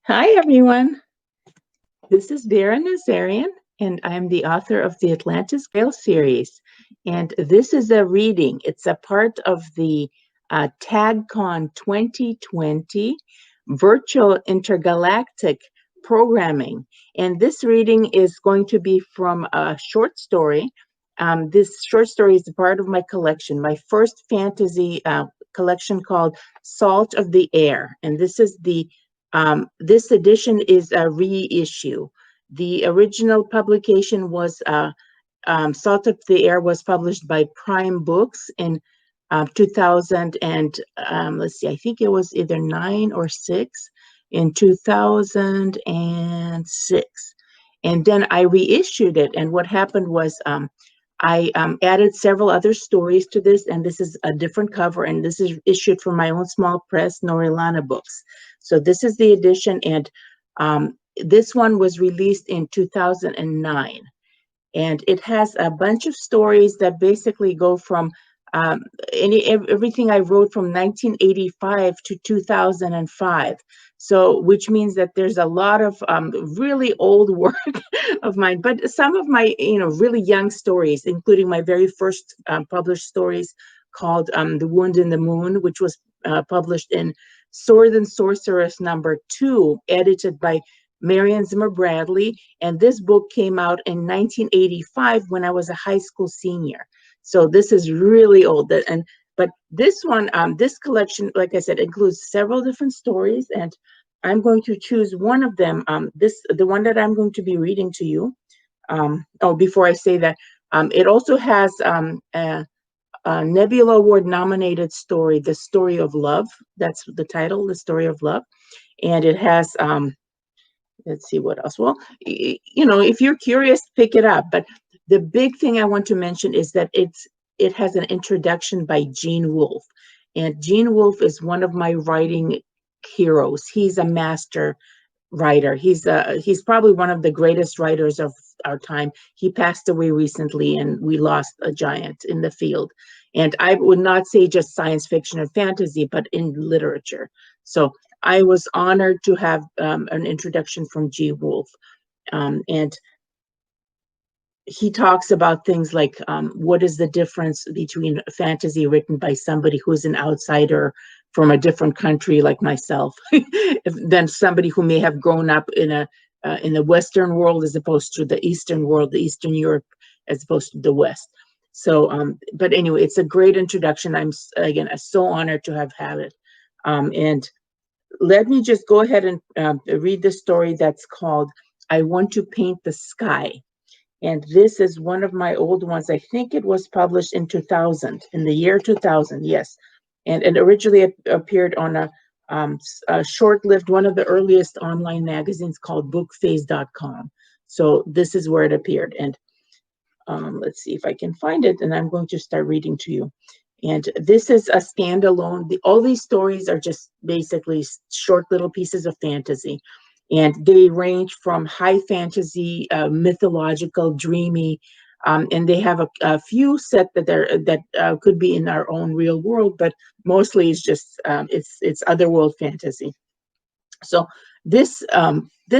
Hi, everyone. This is Vera Nazarian, and I'm the author of the Atlantis Grail series. And this is a reading. It's a part of the TagCon 2020 Virtual Intergalactic programming. And this reading is going to be from a short story. This short story is a part of my collection, my first fantasy collection called Salt of the Air. And this edition is a reissue. The original publication was Salt of the Air was published by Prime Books in 2000 and let's see, I think it was either 9 or 6 in 2006. And then I reissued it. And what happened was I added several other stories to this, and this is a different cover, and this is issued from my own small press, Norilana Books. So this is the edition, and this one was released in 2009. And it has a bunch of stories that basically go from everything I wrote from 1985 to 2005. So, which means that there's a lot of really old work of mine, but some of my, really young stories, including my very first published stories called The Wound in the Moon, which was published in Sword and Sorceress #2, edited by Marion Zimmer Bradley. And this book came out in 1985 when I was a high school senior. So this is really old. But this one, this collection, like I said, includes several different stories, and I'm going to choose one of them. The one that I'm going to be reading to you. Before I say that, it also has a Nebula Award nominated story, The Story of Love. That's the title, The Story of Love. And it has let's see what else. Well, if you're curious, pick it up. But the big thing I want to mention is that it has an introduction by Gene Wolfe. And Gene Wolfe is one of my writing heroes. He's a master writer. He's probably one of the greatest writers of our time. He passed away recently, and we lost a giant in the field. And I would not say just science fiction or fantasy, but in literature. So I was honored to have an introduction from Gene Wolfe. And he talks about things like what is the difference between fantasy written by somebody who's an outsider from a different country like myself than somebody who may have grown up in the Western world as opposed to the Eastern world, the Eastern Europe, as opposed to the West. So, but anyway, it's a great introduction. I'm so honored to have had it. And let me just go ahead and read the story that's called I Want to Paint the Sky. And this is one of my old ones. I think it was published in 2000, in the year 2000, yes. And originally it appeared on a short-lived, one of the earliest online magazines called bookphase.com. So this is where it appeared. And let's see if I can find it. And I'm going to start reading to you. And this is a standalone. All these stories are just basically short little pieces of fantasy. And they range from high fantasy, mythological, dreamy, and they have a few set that could be in our own real world, but mostly it's just it's otherworld fantasy. So this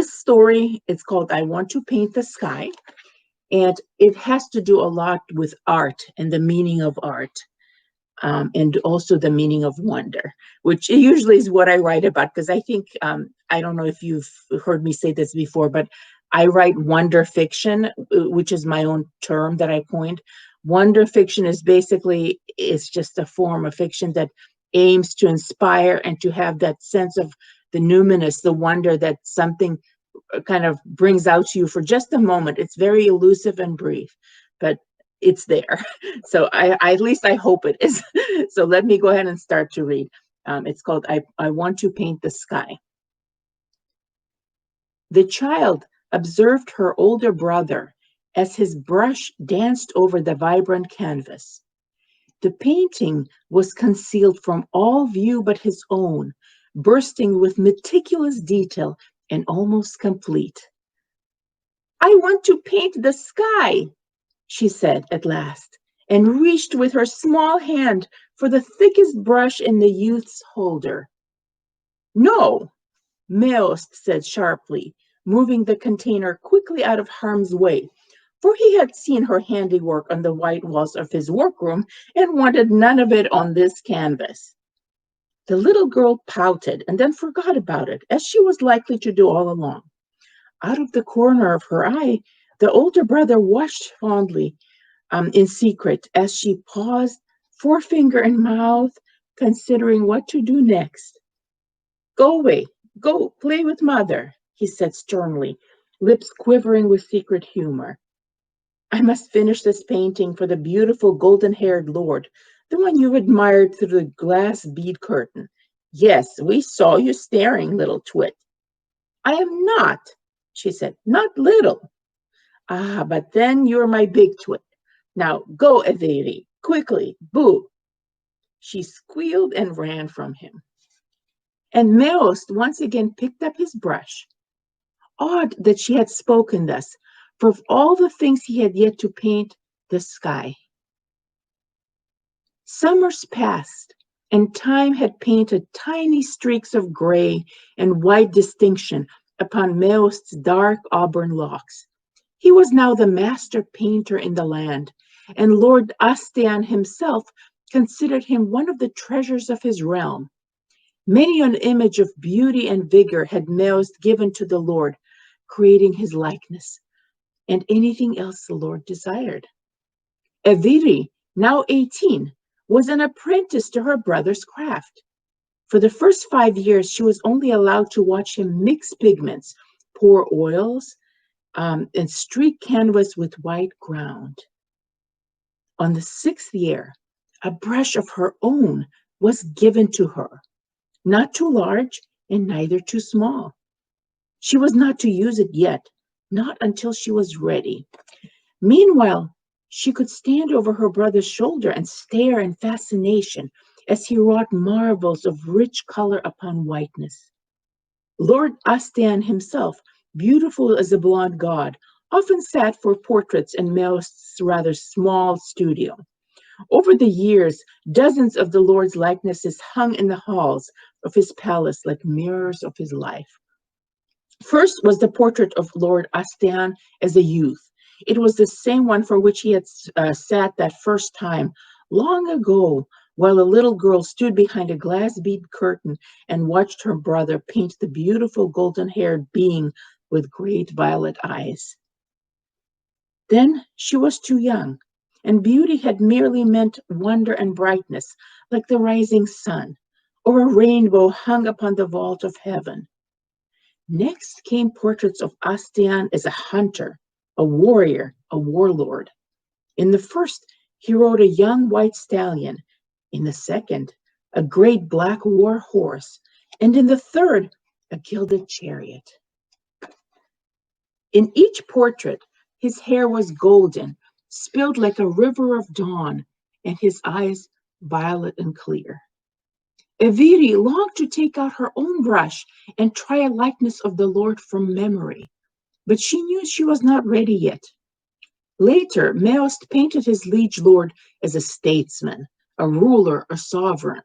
story, it's called I Want to Paint the Sky, and it has to do a lot with art and the meaning of art. And also the meaning of wonder, which usually is what I write about, because I think, I don't know if you've heard me say this before, but I write wonder fiction, which is my own term that I coined. Wonder fiction is just a form of fiction that aims to inspire and to have that sense of the numinous, the wonder that something kind of brings out to you for just a moment. It's very elusive and brief, but it's there. So at least I hope it is. So let me go ahead and start to read. It's called I Want to Paint the Sky. The child observed her older brother as his brush danced over the vibrant canvas. The painting was concealed from all view but his own, bursting with meticulous detail and almost complete. I want to paint the sky, she said at last, and reached with her small hand for the thickest brush in the youth's holder. No, Meost said sharply, moving the container quickly out of harm's way, for he had seen her handiwork on the white walls of his workroom and wanted none of it on this canvas. The little girl pouted and then forgot about it, as she was likely to do all along. Out of the corner of her eye, the older brother watched fondly, in secret, as she paused, forefinger in mouth, considering what to do next. Go away, go play with mother, he said sternly, lips quivering with secret humor. I must finish this painting for the beautiful golden-haired lord, the one you admired through the glass bead curtain. Yes, we saw you staring, little twit. I am not, she said, not little. Ah, but then you're my big twit. Now go, Everi, quickly, boo. She squealed and ran from him. And Meost once again picked up his brush. Odd that she had spoken thus, for of all the things he had yet to paint, the sky. Summers passed, and time had painted tiny streaks of gray and white distinction upon Meost's dark auburn locks. He was now the master painter in the land, and Lord Astian himself considered him one of the treasures of his realm. Many an image of beauty and vigor had Meost given to the Lord, creating his likeness, and anything else the Lord desired. Eviri, now 18, was an apprentice to her brother's craft. For the first 5 years, she was only allowed to watch him mix pigments, pour oils, and streak canvas with white ground. On the 6th year, a brush of her own was given to her, not too large and neither too small. She was not to use it yet, not until she was ready. Meanwhile, she could stand over her brother's shoulder and stare in fascination as he wrought marvels of rich color upon whiteness. Lord Astian himself, beautiful as a blonde god, often sat for portraits in Meost's rather small studio. Over the years, dozens of the Lord's likenesses hung in the halls of his palace like mirrors of his life. First was the portrait of Lord Astian as a youth. It was the same one for which he had sat that first time, long ago, while a little girl stood behind a glass bead curtain and watched her brother paint the beautiful golden-haired being with great violet eyes. Then she was too young, and beauty had merely meant wonder and brightness, like the rising sun, or a rainbow hung upon the vault of heaven. Next came portraits of Astian as a hunter, a warrior, a warlord. In the first, he rode a young white stallion. In the second, a great black war horse. And in the third, a gilded chariot. In each portrait, his hair was golden, spilled like a river of dawn, and his eyes violet and clear. Eviri longed to take out her own brush and try a likeness of the Lord from memory, but she knew she was not ready yet. Later, Meost painted his liege lord as a statesman, a ruler, a sovereign.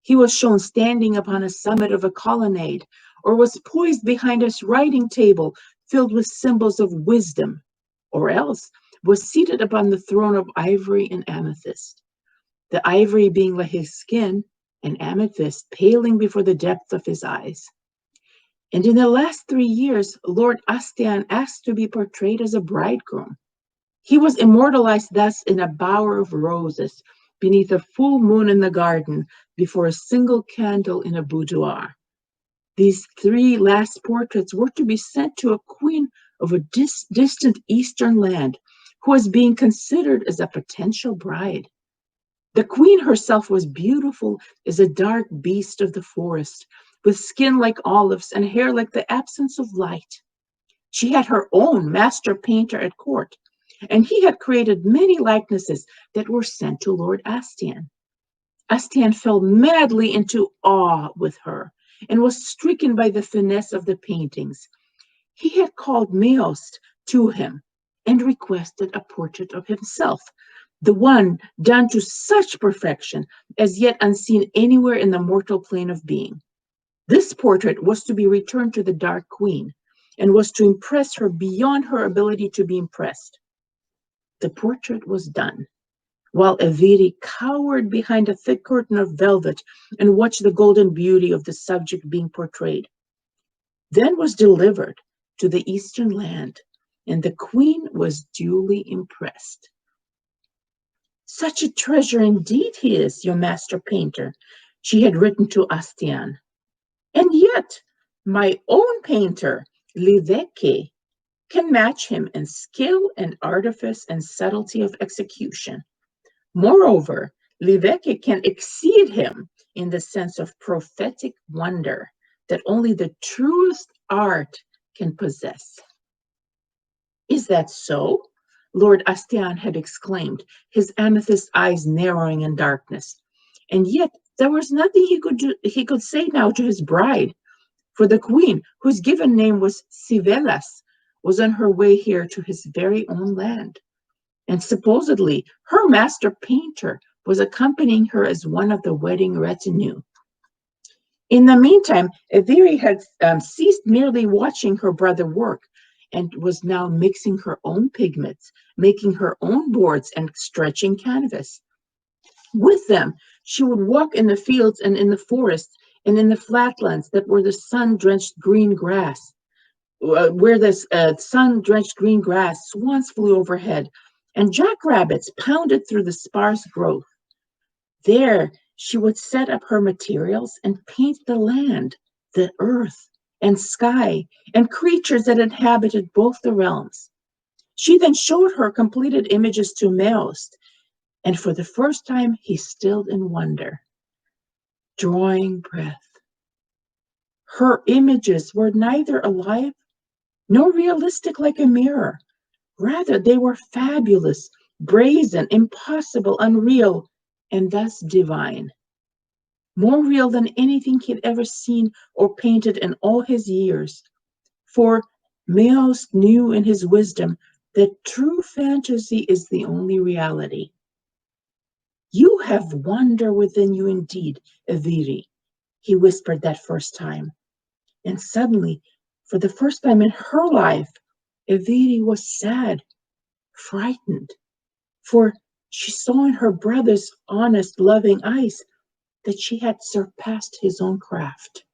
He was shown standing upon a summit of a colonnade, or was poised behind a writing table filled with symbols of wisdom, or else was seated upon the throne of ivory and amethyst, the ivory being like his skin, and amethyst paling before the depth of his eyes. And in the last 3 years, Lord Astian asked to be portrayed as a bridegroom. He was immortalized thus in a bower of roses, beneath a full moon in the garden, before a single candle in a boudoir. These 3 last portraits were to be sent to a queen of a distant eastern land, who was being considered as a potential bride. The queen herself was beautiful as a dark beast of the forest, with skin like olives and hair like the absence of light. She had her own master painter at court, and he had created many likenesses that were sent to Lord Astian. Astian fell madly into awe with her, and was stricken by the finesse of the paintings. He had called Meost to him, and requested a portrait of himself, the one done to such perfection as yet unseen anywhere in the mortal plane of being. This portrait was to be returned to the Dark Queen and was to impress her beyond her ability to be impressed. The portrait was done, while Eviri cowered behind a thick curtain of velvet and watched the golden beauty of the subject being portrayed. Then was delivered to the Eastern land, and the queen was duly impressed. "Such a treasure indeed he is, your master painter," she had written to Astian. "And yet my own painter, Liveke, can match him in skill and artifice and subtlety of execution. Moreover, Liveke can exceed him in the sense of prophetic wonder that only the truest art can possess." "Is that so?" Lord Astian had exclaimed, his amethyst eyes narrowing in darkness. And yet there was nothing he could say now to his bride, for the queen, whose given name was Sivelas, was on her way here to his very own land. And supposedly her master painter was accompanying her as one of the wedding retinue. In the meantime, Eviri had ceased merely watching her brother work and was now mixing her own pigments, making her own boards, and stretching canvas. With them, she would walk in the fields and in the forests and in the flatlands that were the sun-drenched green grass. Where this sun-drenched green grass, swans flew overhead, and jackrabbits pounded through the sparse growth. There, she would set up her materials and paint the land, the earth, and sky, and creatures that inhabited both the realms. She then showed her completed images to Meost, and for the first time he stilled in wonder, drawing breath. Her images were neither alive nor realistic like a mirror. Rather, they were fabulous, brazen, impossible, unreal, and thus divine. More real than anything he'd ever seen or painted in all his years. For Meost knew in his wisdom that true fantasy is the only reality. "You have wonder within you indeed, Eviri," he whispered that first time. And suddenly, for the first time in her life, Eviri was sad, frightened, for she saw in her brother's honest, loving eyes that she had surpassed his own craft.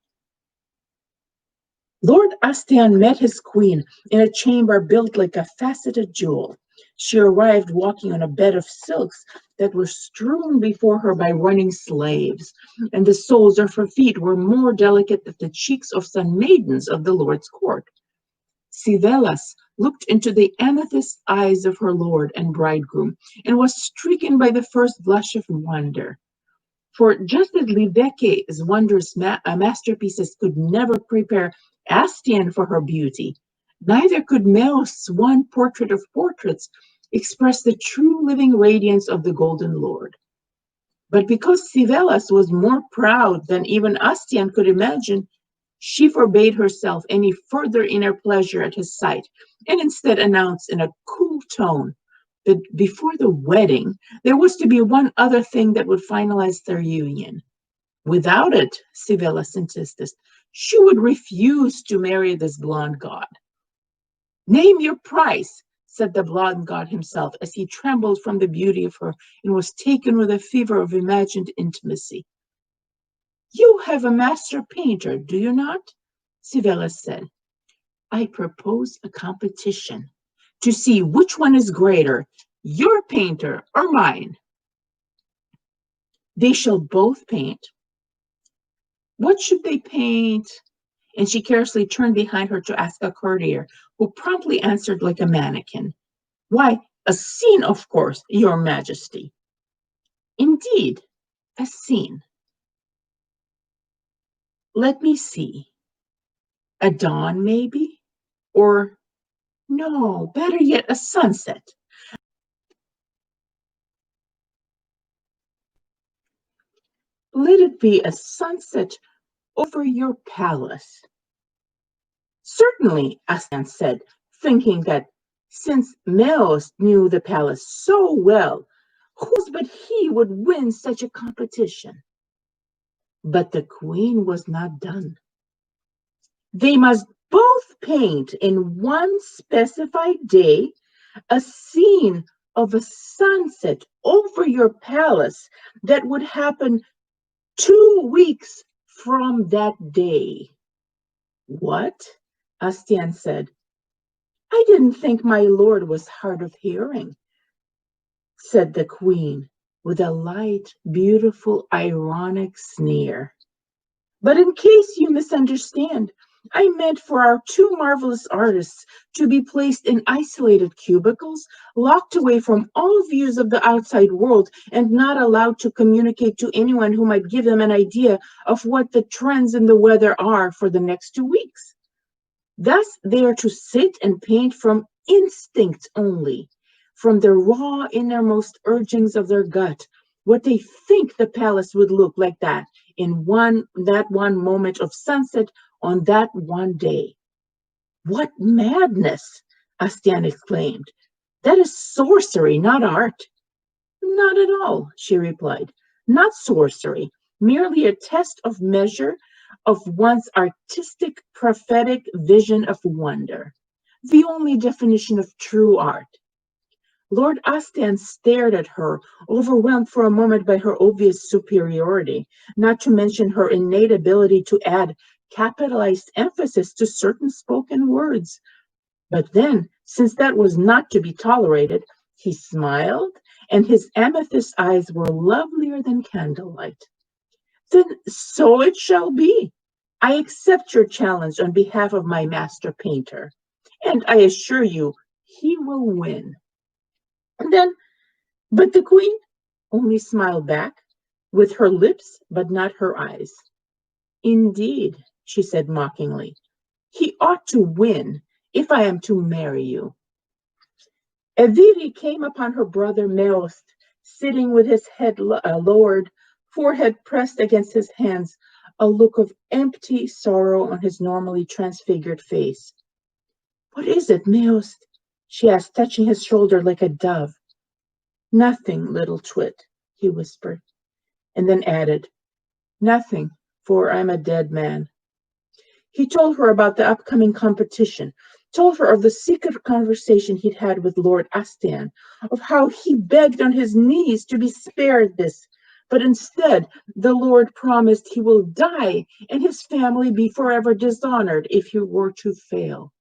Lord Astian met his queen in a chamber built like a faceted jewel. She arrived walking on a bed of silks that were strewn before her by running slaves, and the soles of her feet were more delicate than the cheeks of some maidens of the Lord's court. Sivelas looked into the amethyst eyes of her lord and bridegroom and was stricken by the first blush of wonder. For just as Libeke's wondrous masterpieces could never prepare Astian for her beauty, neither could Meost's one portrait of portraits express the true living radiance of the Golden Lord. But because Sivelas was more proud than even Astian could imagine, she forbade herself any further inner pleasure at his sight, and instead announced in a cool tone that before the wedding, there was to be one other thing that would finalize their union. Without it, Sivelas insisted, she would refuse to marry this blonde god. "Name your price," said the blonde god himself, as he trembled from the beauty of her and was taken with a fever of imagined intimacy. "You have a master painter, do you not?" Sivelas said. "I propose a competition to see which one is greater, your painter or mine." "They shall both paint." "What should they paint?" And she carelessly turned behind her to ask a courtier, who promptly answered like a mannequin. "Why, a scene, of course, your majesty." "Indeed, a scene. Let me see. A dawn, maybe? Or, no, better yet, a sunset. Let it be a sunset over your palace." "Certainly," Astian said, thinking that since Meost knew the palace so well, who but he would win such a competition? But the queen was not done. They must both paint in one specified day a scene of a sunset over your palace that would happen 2 weeks from that day. What? Astian said. I didn't think my lord was hard of hearing, said the queen with a light, beautiful, ironic sneer. But in case you misunderstand, I meant for our two marvelous artists to be placed in isolated cubicles, locked away from all views of the outside world, and not allowed to communicate to anyone who might give them an idea of what the trends in the weather are for the next 2 weeks. Thus, they are to sit and paint from instinct only, from the raw innermost urgings of their gut, what they think the palace would look like that in that one moment of sunset on that one day. What madness! Astian exclaimed. That is sorcery, not art. Not at all, she replied. Not sorcery, merely a test of measure of one's artistic, prophetic vision of wonder. The only definition of true art. Lord Astian stared at her, overwhelmed for a moment by her obvious superiority, not to mention her innate ability to add capitalized emphasis to certain spoken words. But then, since that was not to be tolerated, he smiled, and his amethyst eyes were lovelier than candlelight. Then so it shall be. I accept your challenge on behalf of my master painter, and I assure you he will win. And then, but the queen only smiled back with her lips, but not her eyes. Indeed, she said mockingly, he ought to win if I am to marry you. Eviri came upon her brother Meost, sitting with his head lowered, forehead pressed against his hands, a look of empty sorrow on his normally transfigured face. What is it, Meost? She asked, touching his shoulder like a dove. Nothing, little twit, he whispered, and then added, nothing, for I'm a dead man. He told her about the upcoming competition, told her of the secret conversation he'd had with Lord Astian, of how he begged on his knees to be spared this, but instead the Lord promised he will die and his family be forever dishonored if he were to fail.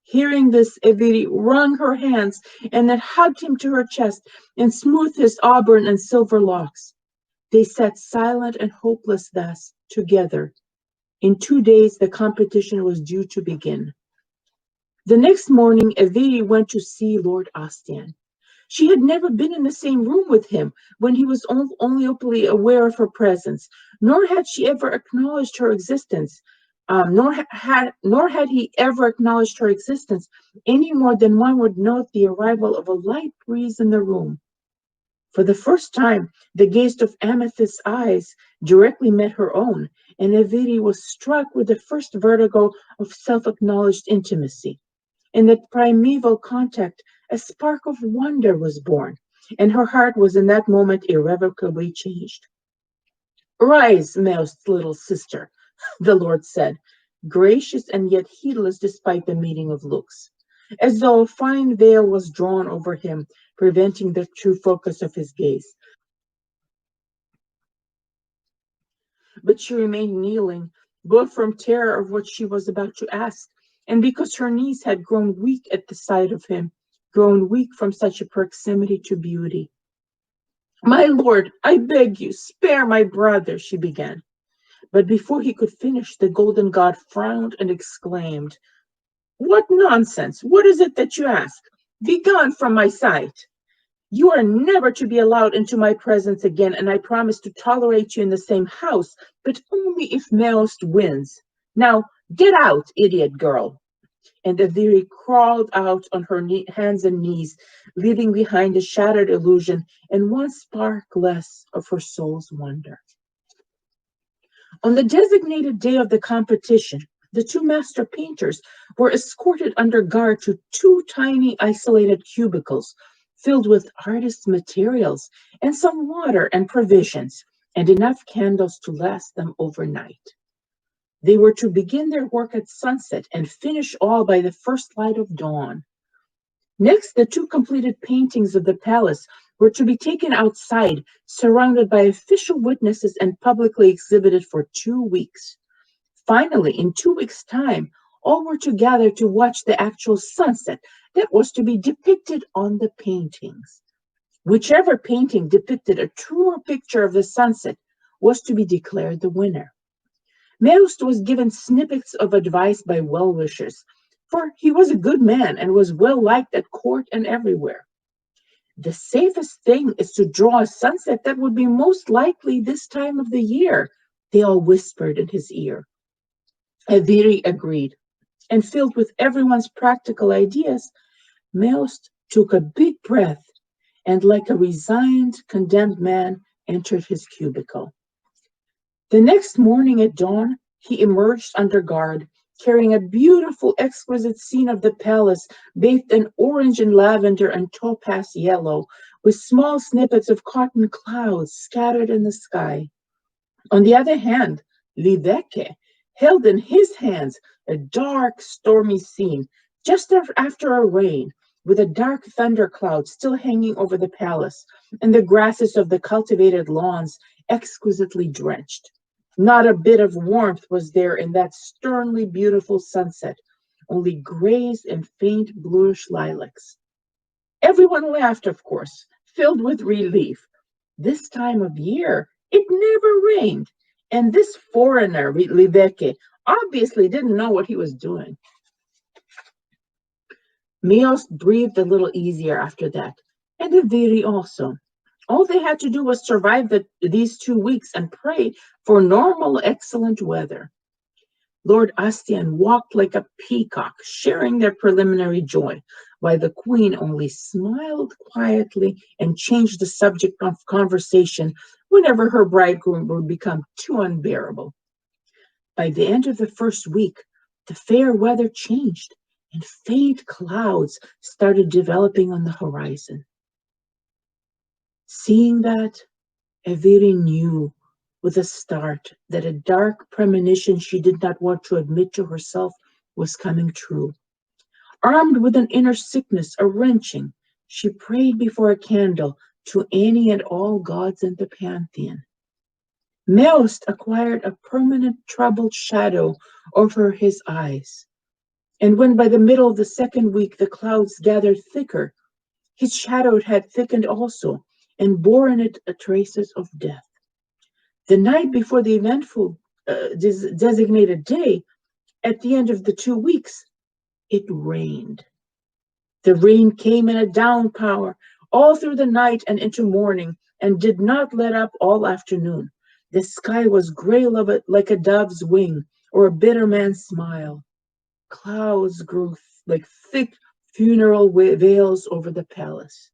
Hearing this, Eviri wrung her hands and then hugged him to her chest and smoothed his auburn and silver locks. They sat silent and hopeless thus, together. In 2 days, the competition was due to begin. The next morning, Eviri went to see Lord Astian. She had never been in the same room with him when he was only openly aware of her presence, nor had she ever acknowledged her existence, nor had he ever acknowledged her existence any more than one would note the arrival of a light breeze in the room. For the first time, the gaze of Amethyst's eyes directly met her own, and Eviri was struck with the first vertigo of self-acknowledged intimacy. In that primeval contact, a spark of wonder was born, and her heart was in that moment irrevocably changed. Rise, Meost's little sister, the Lord said, gracious and yet heedless despite the meeting of looks, as though a fine veil was drawn over him, preventing the true focus of his gaze. But she remained kneeling, both from terror of what she was about to ask, and because her knees had grown weak at the sight of him, grown weak from such a proximity to beauty. My lord, I beg you, spare my brother, she began. But before he could finish, the golden god frowned and exclaimed, what nonsense! What is it that you ask? Begone from my sight! You are never to be allowed into my presence again, and I promise to tolerate you in the same house, but only if Meost wins. Now, get out, idiot girl. And Eviri crawled out on her hands and knees, leaving behind a shattered illusion and one spark less of her soul's wonder. On the designated day of the competition, the two master painters were escorted under guard to two tiny isolated cubicles filled with artist materials and some water and provisions, and enough candles to last them overnight. They were to begin their work at sunset and finish all by the first light of dawn. Next, the two completed paintings of the palace were to be taken outside, surrounded by official witnesses and publicly exhibited for 2 weeks. Finally, in 2 weeks' time, all were to gather to watch the actual sunset that was to be depicted on the paintings. Whichever painting depicted a truer picture of the sunset was to be declared the winner. Meust was given snippets of advice by well-wishers, for he was a good man and was well liked at court and everywhere. The safest thing is to draw a sunset that would be most likely this time of the year, they all whispered in his ear. Aviri agreed, and filled with everyone's practical ideas, Meust took a big breath and, like a resigned, condemned man, entered his cubicle. The next morning at dawn, he emerged under guard, carrying a beautiful, exquisite scene of the palace, bathed in orange and lavender and topaz yellow, with small snippets of cotton clouds scattered in the sky. On the other hand, Liveke held in his hands a dark, stormy scene, just after a rain, with a dark thundercloud still hanging over the palace, and the grasses of the cultivated lawns exquisitely drenched. Not a bit of warmth was there in that sternly beautiful sunset, only grays and faint bluish lilacs. Everyone laughed, of course, filled with relief. This time of year, it never rained, and this foreigner, Liveke, obviously didn't know what he was doing. Meust breathed a little easier after that, and Aviri also. All they had to do was survive these 2 weeks and pray for normal, excellent weather. Lord Astian walked like a peacock, sharing their preliminary joy, while the queen only smiled quietly and changed the subject of conversation whenever her bridegroom would become too unbearable. By the end of the first week, the fair weather changed, and faint clouds started developing on the horizon. Seeing that, Aviri knew with a start that a dark premonition she did not want to admit to herself was coming true. Armed with an inner sickness, a wrenching, she prayed before a candle to any and all gods in the pantheon. Meust acquired a permanent troubled shadow over his eyes, and when by the middle of the second week the clouds gathered thicker, his shadow had thickened also, and bore in it traces of death. The night before the eventful designated day, at the end of the 2 weeks, it rained. The rain came in a downpour all through the night and into morning, and did not let up all afternoon. The sky was gray like a dove's wing or a bitter man's smile. Clouds grew like thick funeral veils over the palace.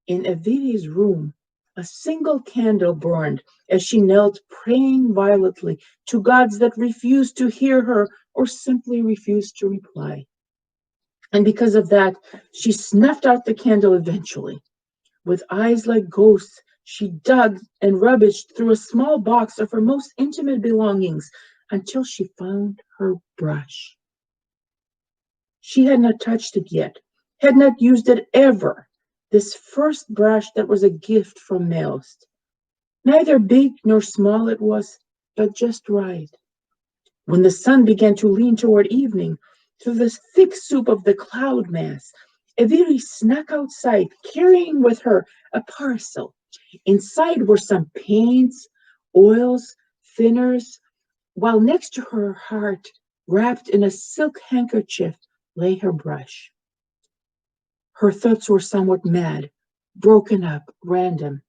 In Aviri's room, a single candle burned as she knelt praying violently to gods that refused to hear her or simply refused to reply. And because of that, she snuffed out the candle eventually. With eyes like ghosts, she dug and rummaged through a small box of her most intimate belongings until she found her brush. She had not touched it yet, had not used it ever. This first brush that was a gift from Meust. Neither big nor small it was, but just right. When the sun began to lean toward evening, through the thick soup of the cloud mass, Aviri snuck outside, carrying with her a parcel. Inside were some paints, oils, thinners, while next to her heart, wrapped in a silk handkerchief, lay her brush. Her thoughts were somewhat mad, broken up, random.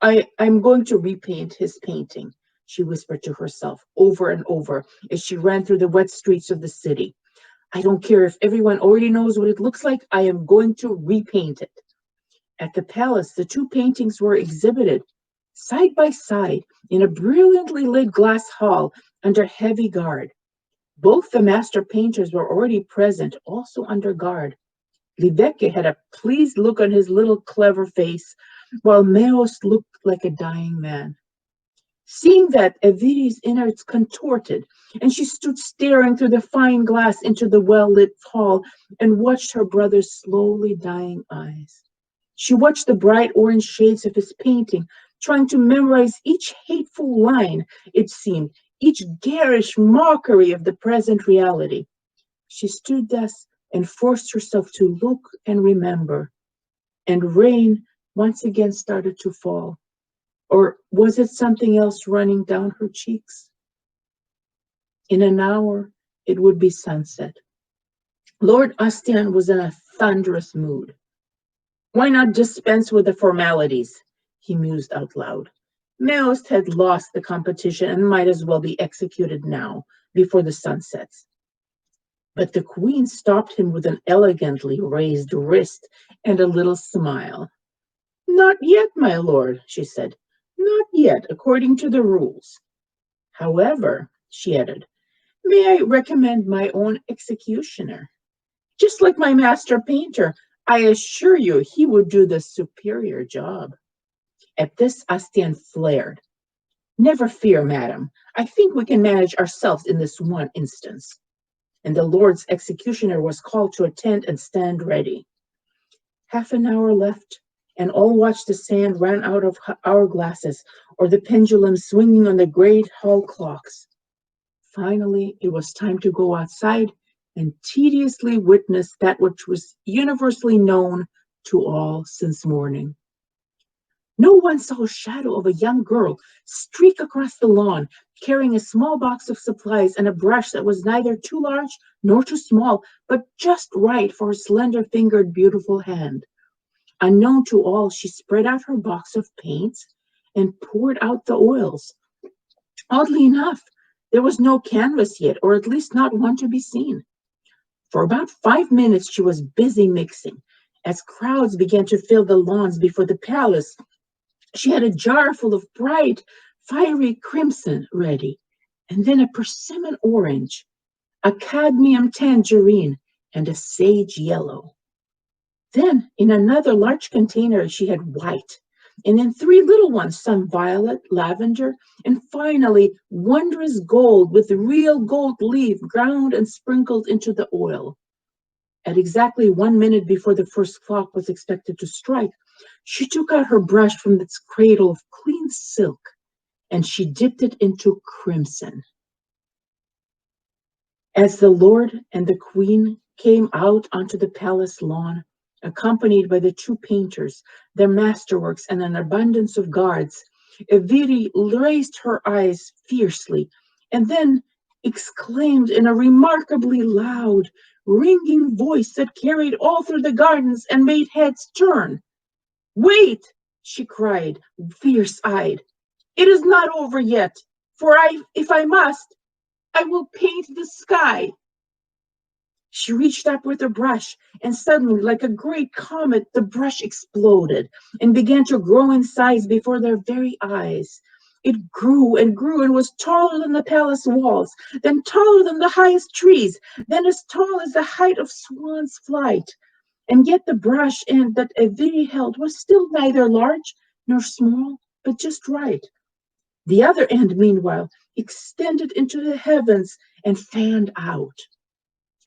I'm going to repaint his painting, she whispered to herself over and over as she ran through the wet streets of the city. I don't care if everyone already knows what it looks like, I am going to repaint it. At the palace, the two paintings were exhibited side by side in a brilliantly lit glass hall under heavy guard. Both the master painters were already present, also under guard. Liveke had a pleased look on his little clever face, while Meust looked like a dying man. Seeing that, Eviri's innards contorted, and she stood staring through the fine glass into the well-lit hall and watched her brother's slowly dying eyes. She watched the bright orange shades of his painting, trying to memorize each hateful line, it seemed, each garish mockery of the present reality. She stood thus and forced herself to look and remember, and rain once again started to fall. Or was it something else running down her cheeks? In an hour, it would be sunset. Lord Astian was in a thunderous mood. Why not dispense with the formalities? He mused out loud. Meost had lost the competition and might as well be executed now, before the sun sets. But the queen stopped him with an elegantly raised wrist and a little smile. Not yet, my lord, she said. Not yet, according to the rules. However, she added, may I recommend my own executioner? Just like my master painter, I assure you he would do the superior job. At this, Astian flared. Never fear, madam. I think we can manage ourselves in this one instance. And the Lord's executioner was called to attend and stand ready. Half an hour left, and all watched the sand run out of hourglasses or the pendulum swinging on the great hall clocks. Finally, it was time to go outside and tediously witness that which was universally known to all since morning. No one saw a shadow of a young girl streak across the lawn, carrying a small box of supplies and a brush that was neither too large nor too small, but just right for her slender-fingered, beautiful hand. Unknown to all, she spread out her box of paints and poured out the oils. Oddly enough, there was no canvas yet, or at least not one to be seen. For about 5 minutes, she was busy mixing. As crowds began to fill the lawns before the palace, she had a jar full of bright, fiery crimson ready, and then a persimmon orange, a cadmium tangerine, and a sage yellow. Then, in another large container, she had white, and in 3 little ones, some violet, lavender, and finally, wondrous gold with real gold leaf ground and sprinkled into the oil. At exactly 1 minute before the first clock was expected to strike, she took out her brush from its cradle of clean silk, and she dipped it into crimson. As the Lord and the Queen came out onto the palace lawn, accompanied by the 2 painters, their masterworks, and an abundance of guards, Eviri raised her eyes fiercely, and then exclaimed in a remarkably loud, ringing voice that carried all through the gardens and made heads turn. Wait, she cried, fierce-eyed. It is not over yet, for if I must, I will paint the sky. She reached up with her brush, and suddenly, like a great comet, the brush exploded and began to grow in size before their very eyes. It grew and grew and was taller than the palace walls, then taller than the highest trees, then as tall as the height of swan's flight. And yet the brush end that Eviri held was still neither large nor small, but just right. The other end, meanwhile, extended into the heavens and fanned out.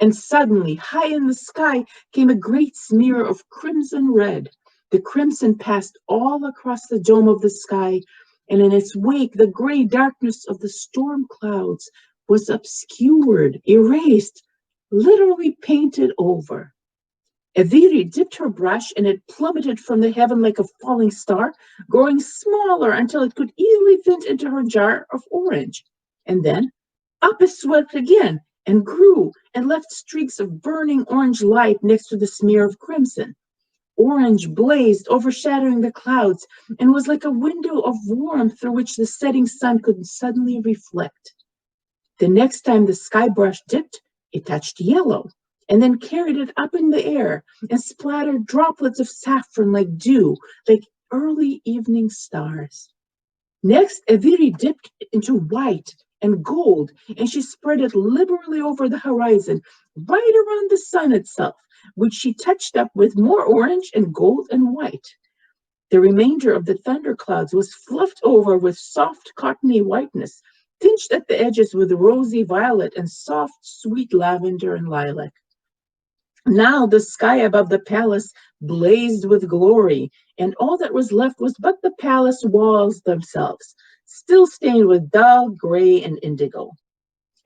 And suddenly, high in the sky, came a great smear of crimson red. The crimson passed all across the dome of the sky, and in its wake, the gray darkness of the storm clouds was obscured, erased, literally painted over. Eviri dipped her brush, and it plummeted from the heaven like a falling star, growing smaller until it could easily fit into her jar of orange. And then up it swept again, and grew and left streaks of burning orange light next to the smear of crimson. Orange blazed, overshadowing the clouds, and was like a window of warmth through which the setting sun could suddenly reflect. The next time the sky brush dipped, it touched yellow, and then carried it up in the air and splattered droplets of saffron like dew, like early evening stars. Next, Eviri dipped into white and gold, and she spread it liberally over the horizon, right around the sun itself, which she touched up with more orange and gold and white. The remainder of the thunderclouds was fluffed over with soft cottony whiteness, tinged at the edges with rosy violet and soft, sweet lavender and lilac. Now the sky above the palace blazed with glory, and all that was left was but the palace walls themselves, still stained with dull gray and indigo.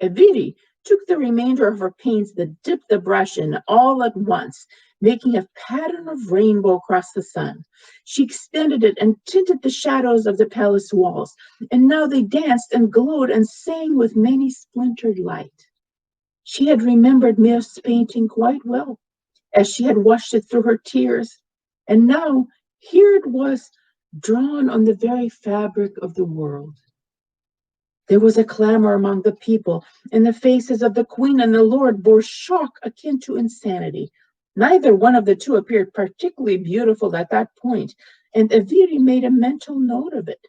Eviri took the remainder of her paints that dipped the brush in all at once, making a pattern of rainbow across the sun. She extended it and tinted the shadows of the palace walls, and now they danced and glowed and sang with many splintered light. She had remembered Mir's painting quite well, as she had watched it through her tears, and now here it was, drawn on the very fabric of the world. There was a clamor among the people, and the faces of the queen and the lord bore shock akin to insanity. Neither one of the two appeared particularly beautiful at that point, and Eviri made a mental note of it.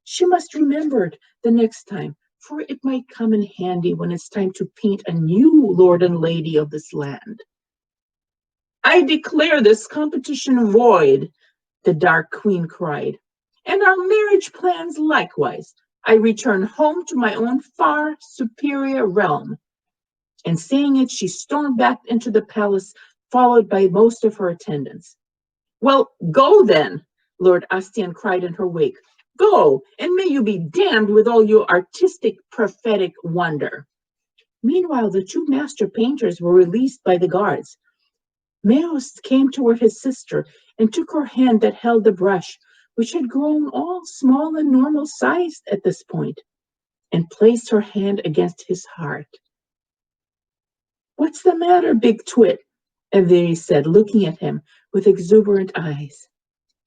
She must remember it the next time, for it might come in handy when it's time to paint a new lord and lady of this land. "I declare this competition void," the Dark Queen cried, "and our marriage plans likewise. I return home to my own far superior realm." And saying it, she stormed back into the palace, followed by most of her attendants. "Well, go then," Lord Astian cried in her wake. "Go, and may you be damned with all your artistic, prophetic wonder." Meanwhile, the two master painters were released by the guards. Meos came toward his sister and took her hand that held the brush, which had grown all small and normal sized at this point, and placed her hand against his heart. "What's the matter, Big Twit?" Eviri said, looking at him with exuberant eyes.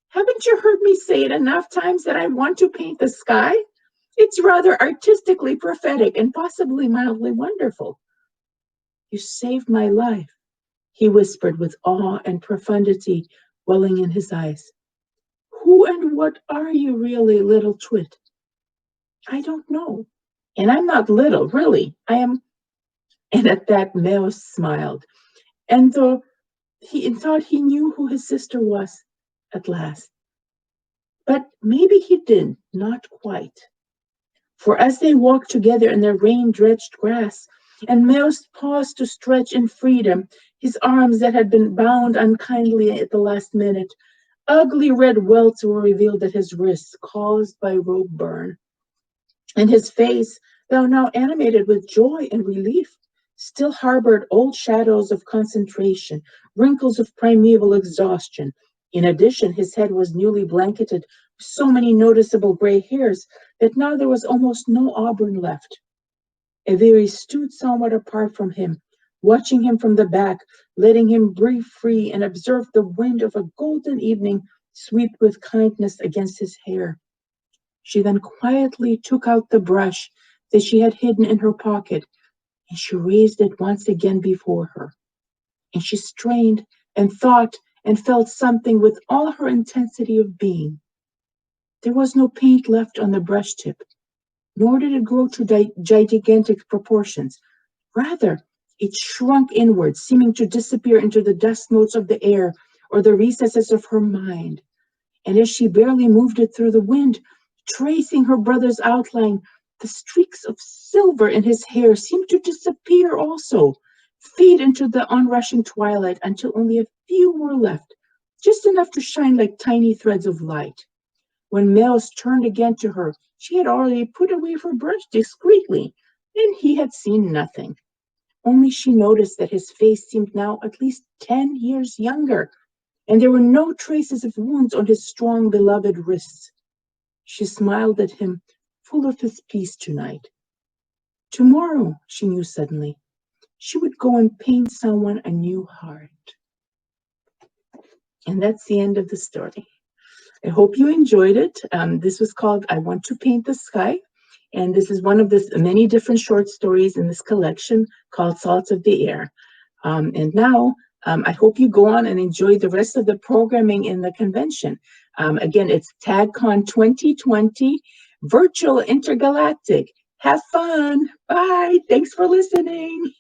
"Haven't you heard me say it enough times that I want to paint the sky? It's rather artistically prophetic and possibly mildly wonderful." "You saved my life," he whispered with awe and profundity welling in his eyes. "Who and what are you really, little Twit?" "I don't know. And I'm not little, really. I am..." And at that Meos smiled, and though he thought he knew who his sister was at last. But maybe he didn't, not quite. For as they walked together in the rain-drenched grass, and Meos paused to stretch in freedom his arms that had been bound unkindly at the last minute, ugly red welts were revealed at his wrists, caused by rope burn. And his face, though now animated with joy and relief, still harbored old shadows of concentration, wrinkles of primeval exhaustion. In addition, his head was newly blanketed with so many noticeable gray hairs that now there was almost no auburn left. Eviri stood somewhat apart from him, watching him from the back, letting him breathe free, and observed the wind of a golden evening sweep with kindness against his hair. She then quietly took out the brush that she had hidden in her pocket, and she raised it once again before her. And she strained and thought and felt something with all her intensity of being. There was no paint left on the brush tip, nor did it grow to gigantic proportions. Rather, it shrunk inward, seeming to disappear into the dust motes of the air or the recesses of her mind. And as she barely moved it through the wind, tracing her brother's outline, the streaks of silver in his hair seemed to disappear also, fade into the onrushing twilight until only a few were left, just enough to shine like tiny threads of light. When Meos turned again to her, she had already put away her brush discreetly, and he had seen nothing. Only she noticed that his face seemed now at least 10 years younger, and there were no traces of wounds on his strong, beloved wrists. She smiled at him, full of his peace tonight. Tomorrow, she knew suddenly, she would go and paint someone a new heart. And that's the end of the story. I hope you enjoyed it. This was called I Want to Paint the Sky. And this is one of the many different short stories in this collection called Salts of the Air. And now, I hope you go on and enjoy the rest of the programming in the convention. Again, it's TagCon 2020, Virtual Intergalactic. Have fun. Bye. Thanks for listening.